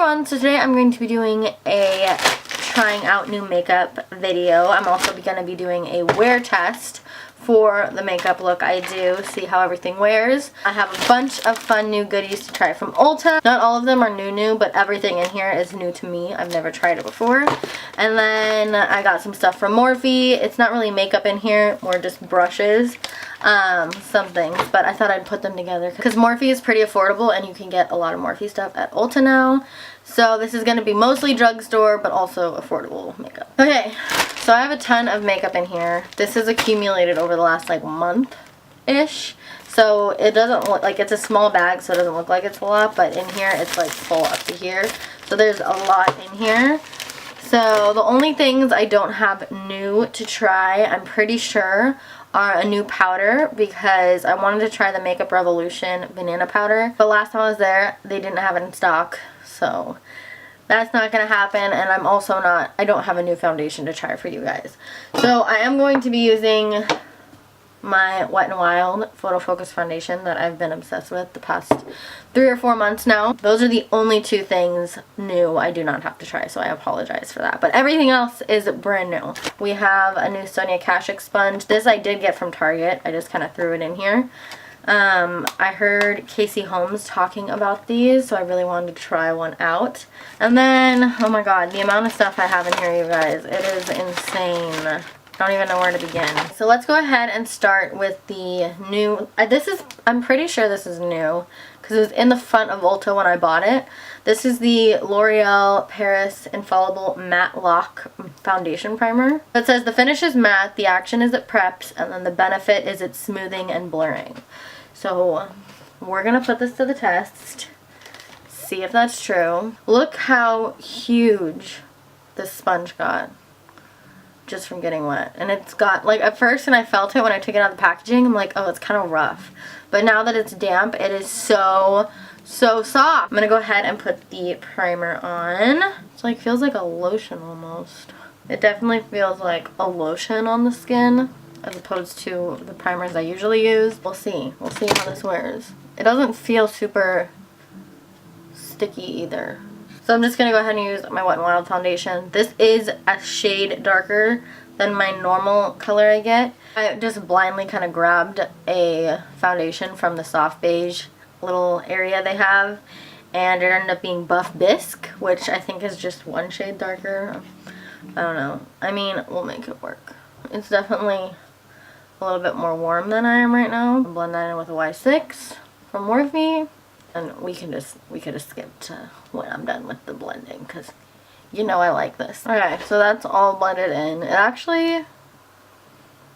everyone, so today I'm going to be doing a trying out new makeup video. I'm also going to be doing a wear test for the makeup look I do, see how everything wears. I have a bunch of fun new goodies to try from Ulta. Not all of them are new, but everything in here is new to me. I've never tried it before. And then I got some stuff from Morphe. It's not really makeup in here, more just brushes. Some things, but I thought I'd put them together because Morphe is pretty affordable and you can get a lot of Morphe stuff at Ulta now. So this is going to be mostly drugstore but also affordable makeup. Okay, so I have a ton of makeup in here. This is accumulated over the last like month-ish. So it doesn't look like it's a small bag, so it doesn't look like it's a lot, but in here it's like full up to here. So there's a lot in here. So the only things I don't have new to try, I'm pretty sure, are a new powder because I wanted to try the Makeup Revolution banana powder. But last time I was there, they didn't have it in stock. So that's not going to happen. And I'm also not, I don't have a new foundation to try for you guys. So I am going to be using my Wet n Wild Photo Focus foundation that I've been obsessed with the past 3 or 4 months now. Those are the only 2 things new I do not have to try, so I apologize for that. But everything else is brand new. We have a new Sonia Kashuk sponge. This I did get from Target. I just kind of threw it in here. I heard Casey Holmes talking about these, so I really wanted to try one out. And then, oh my god, the amount of stuff I have in here, you guys, it is insane. I don't even know where to begin. So let's go ahead and start with the new, I'm pretty sure this is new because it was in the front of Ulta when I bought it. This is the L'Oreal Paris Infallible Matte Lock Foundation Primer. It says the finish is matte, the action is it preps, and then the benefit is it's smoothing and blurring. So we're going to put this to the test, see if that's true. Look how huge this sponge got just from getting wet. And it's got, like, at first when I felt it when I took it out of the packaging, I'm like, oh, it's kind of rough. But now that it's damp, it is so soft. I'm gonna go ahead and put the primer on. It's like, feels like a lotion almost. It definitely feels like a lotion on the skin as opposed to the primers I usually use. We'll see how this wears. It doesn't feel super sticky either. So I'm just going to go ahead and use my Wet n Wild foundation. This is a shade darker than my normal color I get. I just blindly kind of grabbed a foundation from the soft beige little area they have. And it ended up being Buff Bisque, which I think is just 1 shade darker. I don't know. I mean, we'll make it work. It's definitely a little bit more warm than I am right now. I'll blend that in with a Y6 from Morphe. And we could have skipped to when I'm done with the blending because you know I like this. Okay, so that's all blended in. It actually,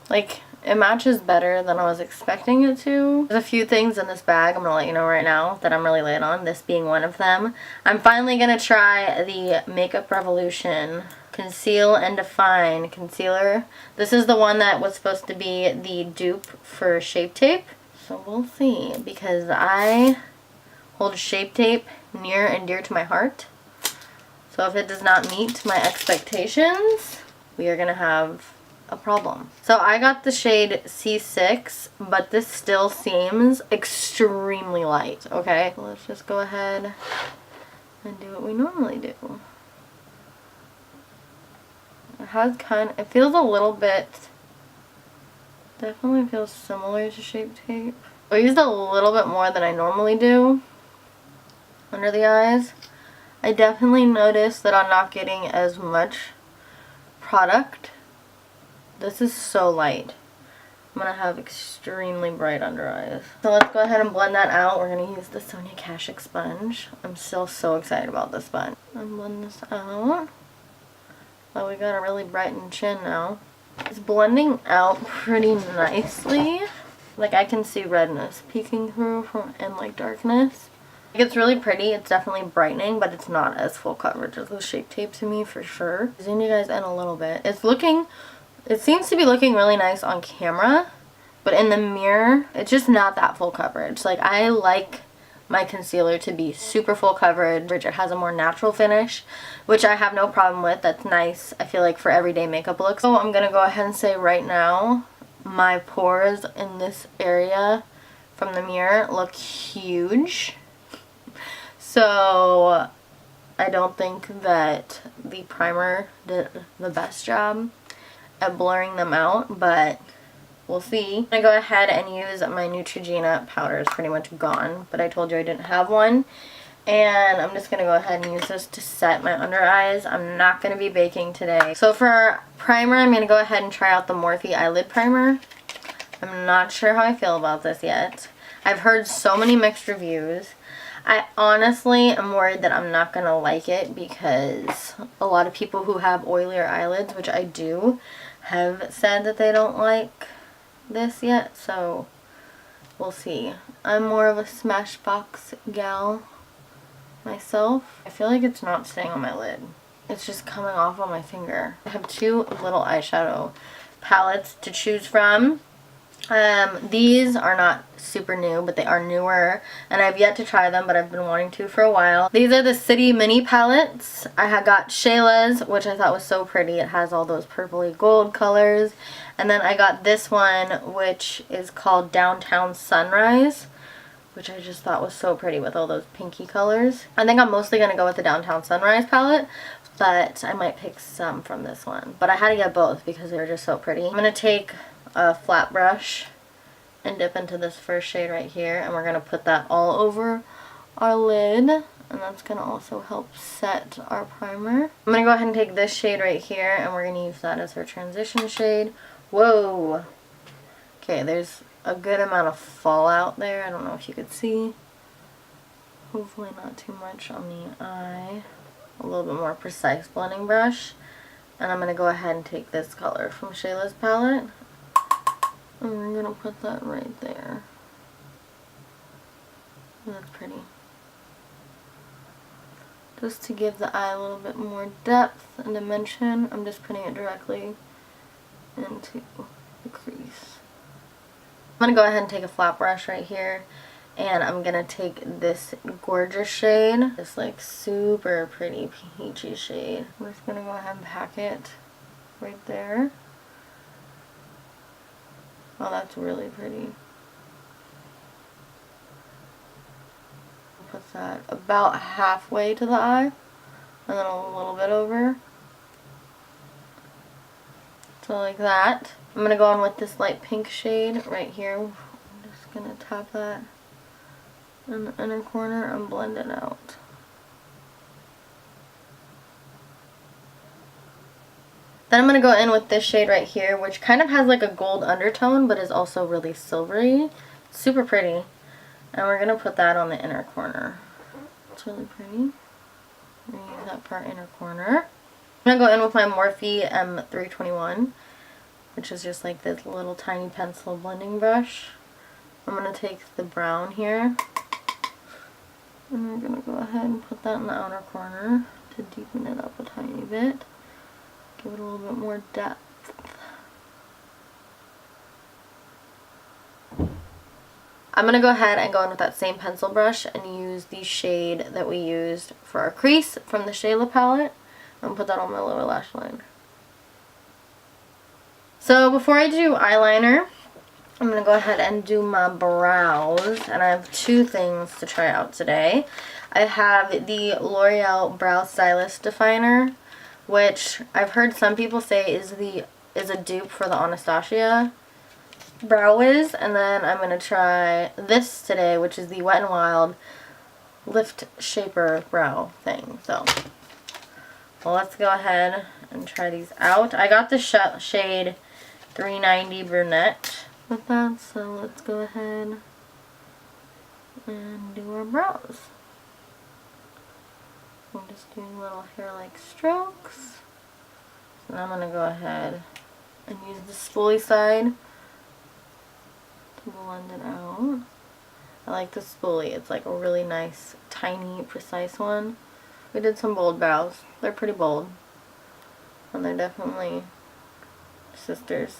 like, it matches better than I was expecting it to. There's a few things in this bag I'm going to let you know right now that I'm really late on, this being one of them. I'm finally going to try the Makeup Revolution Conceal and Define Concealer. This is the one that was supposed to be the dupe for Shape Tape. So we'll see, because I hold Shape Tape near and dear to my heart. So if it does not meet my expectations, we are going to have a problem. So I got the shade C6, but this still seems extremely light, okay? So let's just go ahead and do what we normally do. It feels a little bit, definitely feels similar to Shape Tape. I used a little bit more than I normally do under the eyes. I definitely noticed that I'm not getting as much product. This is so light. I'm going to have extremely bright under eyes. So let's go ahead and blend that out. We're going to use the Sonia Kashuk sponge. I'm still so excited about this sponge. And blend this out. Oh, we got a really brightened chin now. It's blending out pretty nicely. Like, I can see redness peeking through from and like darkness. It's really pretty. It's definitely brightening, but it's not as full coverage as the Shape Tape to me for sure. Zoom you guys in a little bit. It seems to be looking really nice on camera, but in the mirror, it's just not that full coverage. Like, I like my concealer to be super full coverage. It has a more natural finish, which I have no problem with. That's nice, I feel like, for everyday makeup looks. So I'm gonna go ahead and say right now, my pores in this area from the mirror look huge. So I don't think that the primer did the best job at blurring them out, but we'll see. I'm going to go ahead and use my Neutrogena powder. It's pretty much gone, but I told you I didn't have one. And I'm just going to go ahead and use this to set my under eyes. I'm not going to be baking today. So for primer, I'm going to go ahead and try out the Morphe Eyelid Primer. I'm not sure how I feel about this yet. I've heard so many mixed reviews. I honestly am worried that I'm not going to like it because a lot of people who have oilier eyelids, which I do, have said that they don't like this yet. So we'll see. I'm more of a Smashbox gal myself. I feel like it's not staying on my lid. It's just coming off on my finger. I have two little eyeshadow palettes to choose from. These are not super new, but they are newer, and I've yet to try them, but I've been wanting to for a while. These are the City Mini palettes. I had got Shayla's, which I thought was so pretty. It has all those purpley gold colors. And then I got this one, which is called Downtown Sunrise, which I just thought was so pretty with all those pinky colors. I think I'm mostly going to go with the Downtown Sunrise palette, but I might pick some from this one. But I had to get both because they were just so pretty. I'm going to take a flat brush and dip into this first shade right here, and we're going to put that all over our lid, and that's going to also help set our primer. I'm going to go ahead and take this shade right here, and we're going to use that as our transition shade. Whoa! Okay, there's a good amount of fallout there. I don't know if you could see. Hopefully not too much on the eye. A little bit more precise blending brush. And I'm going to go ahead and take this color from Shayla's palette. And we're going to put that right there. That's pretty. Just to give the eye a little bit more depth and dimension, I'm just putting it directly into the crease. I'm going to go ahead and take a flat brush right here, and I'm going to take this gorgeous shade, this like super pretty peachy shade. I'm just going to go ahead and pack it right there. Oh, that's really pretty. Put that about halfway to the eye, and then a little bit over. So like that. I'm going to go in with this light pink shade right here. I'm just going to tap that in the inner corner and blend it out. Then I'm going to go in with this shade right here, which kind of has like a gold undertone, but is also really silvery. Super pretty. And we're going to put that on the inner corner. It's really pretty. We're going to use that for our inner corner. I'm going to go in with my Morphe M321, which is just like this little tiny pencil blending brush. I'm going to take the brown here, and we're going to go ahead and put that in the outer corner to deepen it up a tiny bit. Give it a little bit more depth. I'm going to go ahead and go in with that same pencil brush and use the shade that we used for our crease from the Shayla palette. I'm going to put that on my lower lash line. So before I do eyeliner, I'm going to go ahead and do my brows. And I have two things to try out today. I have the L'Oreal Brow Stylist Definer, which I've heard some people say is a dupe for the Anastasia Brow Wiz. And then I'm going to try this today, which is the Wet n Wild Lift Shaper Brow thing. So, well, let's go ahead and try these out. I got the shade 390 Brunette with that, so let's go ahead and do our brows. I'm just doing little hair-like strokes. And I'm going to go ahead and use the spoolie side to blend it out. I like the spoolie. It's like a really nice, tiny, precise one. We did some bold brows. They're pretty bold. And they're definitely sisters,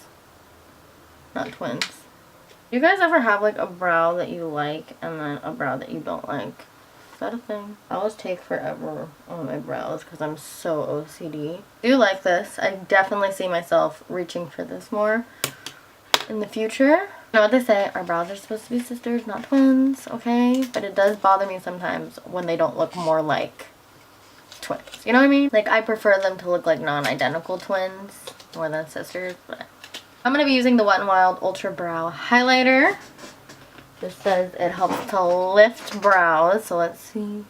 not twins. Do you guys ever have like a brow that you like and then a brow that you don't like? Is that a thing? I always take forever on my brows because I'm so OCD. I do like this. I definitely see myself reaching for this more in the future. You know what they say, our brows are supposed to be sisters, not twins, okay? But it does bother me sometimes when they don't look more like twins. You know what I mean? Like, I prefer them to look like non-identical twins more than sisters, but I'm going to be using the Wet n Wild Ultra Brow Highlighter. This says it helps to lift brows, so let's see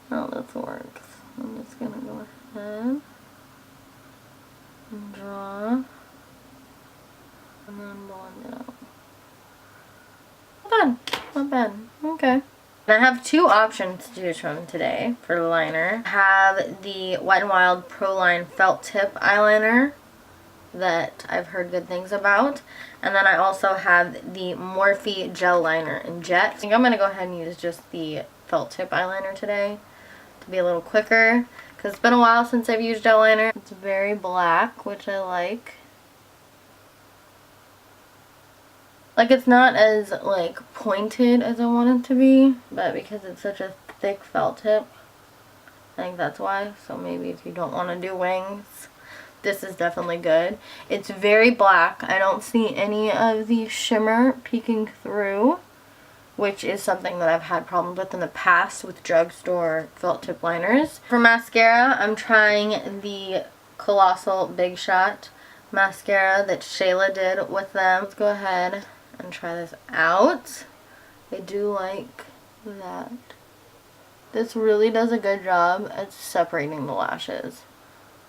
how this works. I'm just going to go ahead and draw, and then blend it out. Not bad. Not bad. Okay. And I have two options to choose from today for liner. I have the Wet n Wild Pro Line Felt Tip Eyeliner that I've heard good things about. And then I also have the Morphe Gel Liner in Jet. I think I'm going to go ahead and use just the Felt Tip Eyeliner today to be a little quicker, because it's been a while since I've used gel liner. It's very black, which I like. Like, it's not as, like, pointed as I want it to be, but because it's such a thick felt tip, I think that's why. So maybe if you don't want to do wings, this is definitely good. It's very black. I don't see any of the shimmer peeking through, which is something that I've had problems with in the past with drugstore felt tip liners. For mascara, I'm trying the Colossal Big Shot mascara that Shayla did with them. Let's go ahead and try this out. I do like that. This really does a good job at separating the lashes.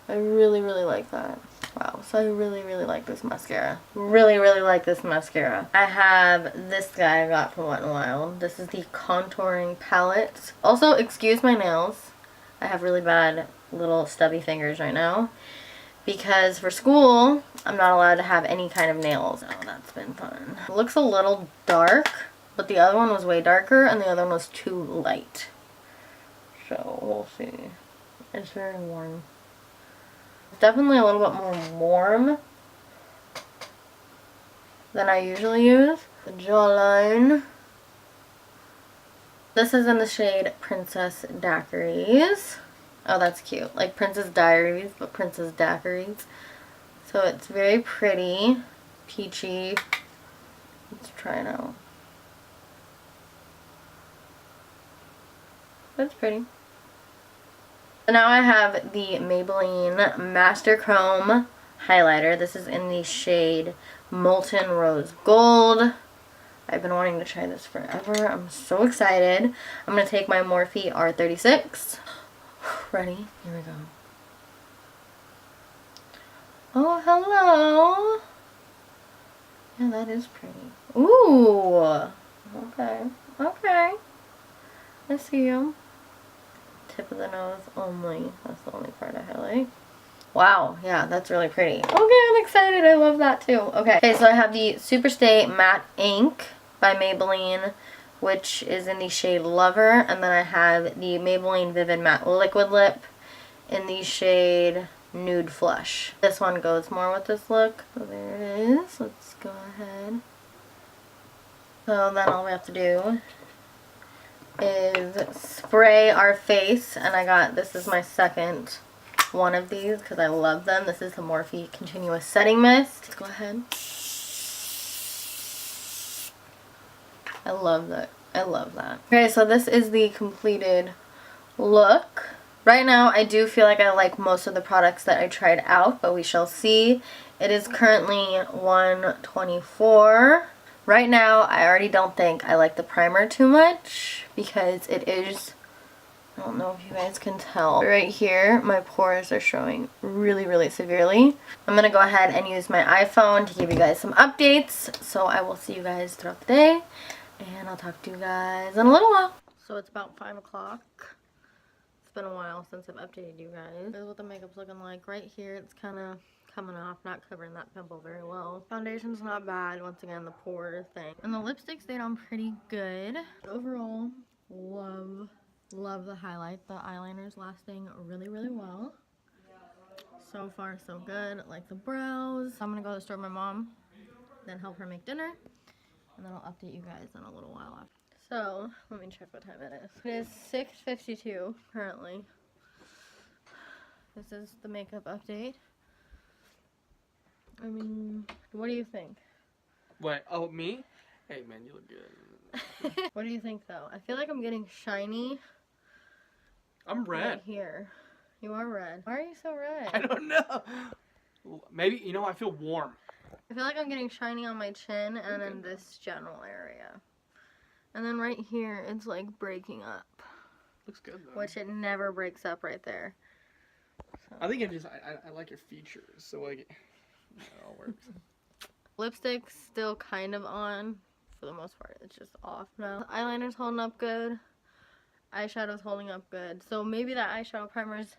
I really, really like that. Wow, so I really, really like this mascara. Really, really like this mascara. I have this guy I got from Wet n Wild. This is the Contouring Palette. Also, excuse my nails. I have really bad little stubby fingers right now, because for school, I'm not allowed to have any kind of nails. Oh, that's been fun. It looks a little dark, but the other one was way darker, and the other one was too light. So, we'll see. It's very warm. It's definitely a little bit more warm than I usually use. The jawline. This is in the shade Princess Daiquiris. Oh, that's cute. Like Princess Diaries, but Princess Daiquiris. So it's very pretty. Peachy. Let's try it out. That's pretty. So now I have the Maybelline Master Chrome highlighter. This is in the shade Molten Rose Gold. I've been wanting to try this forever. I'm so excited. I'm going to take my Morphe R36. Ready? Here we go. Oh, hello. Yeah, that is pretty. Ooh. Okay. Okay. I see you. Tip of the nose only. That's the only part I highlight. Wow, yeah, that's really pretty. Okay, I'm excited. I love that too. Okay, so I have the Superstay Matte Ink by Maybelline, which is in the shade Lover. And then I have the Maybelline Vivid Matte Liquid Lip in the shade Nude Flush. This one goes more with this look. So there it is. Let's go ahead. So then all we have to do is spray our face, and I got, this is my second one of these because I love them. This is the Morphe Continuous Setting Mist. Let's go ahead. I love that. I love that. Okay, so this is the completed look. Right now, I do feel like I like most of the products that I tried out, but we shall see. It is currently 1:24. Right now, I already don't think I like the primer too much because it is, I don't know if you guys can tell, right here, my pores are showing really, really severely. I'm going to go ahead and use my iPhone to give you guys some updates. So I will see you guys throughout the day, and I'll talk to you guys in a little while. So it's about 5 o'clock. It's been a while since I've updated you guys. This is what the makeup's looking like. Right here, it's kind of coming off, not covering that pimple very well. Foundation's not bad. Once again, the pore thing. And the lipstick stayed on pretty good. Overall, love the highlight. The eyeliner's lasting really, really well. So far, so good. Like the brows. I'm gonna go to the store with my mom, then help her make dinner, and then I'll update you guys in a little while after. So, let me check what time it is. It is 6:52 currently. This is the makeup update. I mean, what do you think? What? Oh, me? Hey, man, you look good. What do you think, though? I feel like I'm getting shiny. I'm red. Right here. You are red. Why are you so red? I don't know. Maybe, you know, I feel warm. I feel like I'm getting shiny on my chin and in this general area. And then right here, it's like breaking up. Looks good though. Which it never breaks up right there. So. I think I like your features, so like, it all works. Lipstick's still kind of on for the most part. It's just off now. Eyeliner's holding up good. Eyeshadow's holding up good. So maybe that eyeshadow primer's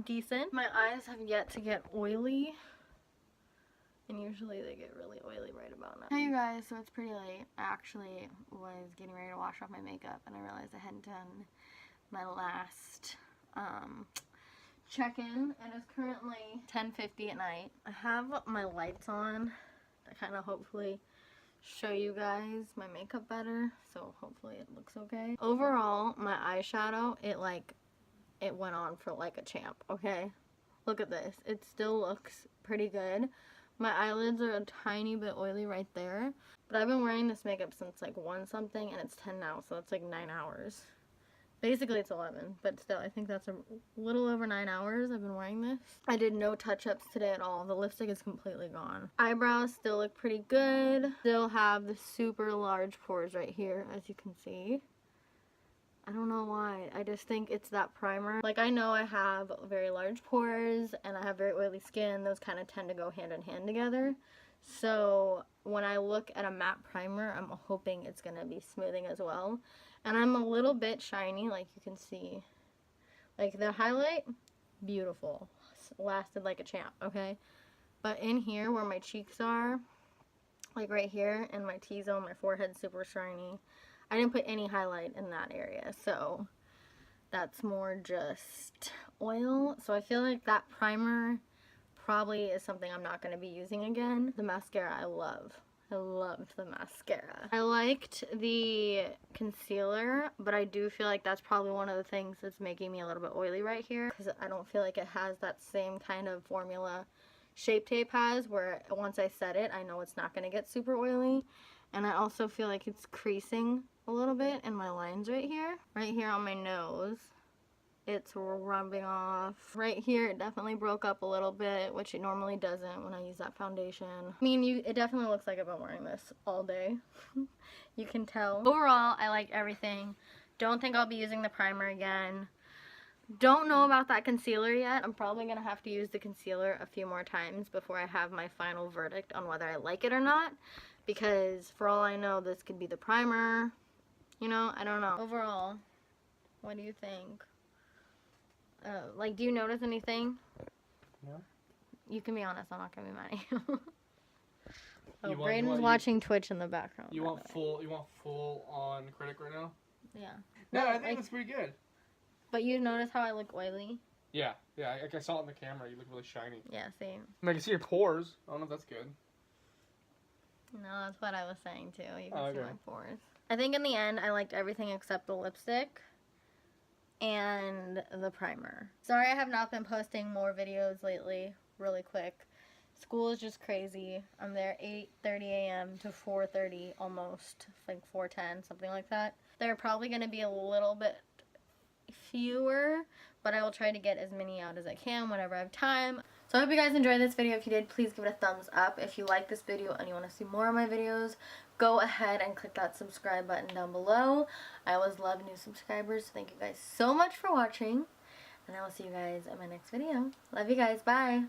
decent. My eyes have yet to get oily. And usually they get really oily right about now. Hey you guys, so it's pretty late. I actually was getting ready to wash off my makeup and I realized I hadn't done my last check-in, and it's currently 10:50 at night. I have my lights on to kind of hopefully show you guys my makeup better, so hopefully it looks okay. Overall, my eyeshadow, it went on for like a champ, okay? Look at this. It still looks pretty good. My eyelids are a tiny bit oily right there, but I've been wearing this makeup since like 1 something and it's 10 now, so it's like 9 hours. Basically it's 11, but still I think that's a little over 9 hours I've been wearing this. I did no touch-ups today at all. The lipstick is completely gone. Eyebrows still look pretty good. Still have the super large pores right here, as you can see. I don't know why. I just think it's that primer. Like, I know I have very large pores and I have very oily skin. Those kind of tend to go hand in hand together. So when I look at a matte primer, I'm hoping it's going to be smoothing as well. And I'm a little bit shiny, like you can see. Like, the highlight, beautiful. Lasted like a champ, okay? But in here where my cheeks are, like right here, and my T-zone, my forehead's super shiny. I didn't put any highlight in that area, so that's more just oil. So I feel like that primer probably is something I'm not going to be using again. The mascara I love. I loved the mascara. I liked the concealer, but I do feel like that's probably one of the things that's making me a little bit oily right here, because I don't feel like it has that same kind of formula Shape Tape has, where once I set it, I know it's not going to get super oily. And I also feel like it's creasing a little bit in my lines right here. Right here on my nose, it's rubbing off. Right here, it definitely broke up a little bit, which it normally doesn't when I use that foundation. I mean, it definitely looks like I've been wearing this all day. You can tell. Overall, I like everything. Don't think I'll be using the primer again. Don't know about that concealer yet. I'm probably going to have to use the concealer a few more times before I have my final verdict on whether I like it or not. Because for all I know, this could be the primer. You know, I don't know. Overall, what do you think? Like, do you notice anything? No. You can be honest. I'm not going to be mad at you. Oh, Brayden's watching Twitch in the background. You want full on critic right now? Yeah. No, I think it's pretty good. But you notice how I look oily? Yeah. Like I saw it in the camera. You look really shiny. Yeah, same. I can see your pores. I don't know if that's good. No, that's what I was saying too. You can see my pores. I think in the end, I liked everything except the lipstick and the primer. Sorry I have not been posting more videos lately, really quick. School is just crazy. I'm there 8:30 a.m. to 4:30 almost, like 4:10, something like that. They're probably going to be a little bit fewer, but I will try to get as many out as I can whenever I have time. So I hope you guys enjoyed this video. If you did, please give it a thumbs up. If you like this video and you want to see more of my videos, go ahead and click that subscribe button down below. I always love new subscribers, so thank you guys so much for watching, and I will see you guys in my next video. Love you guys. Bye.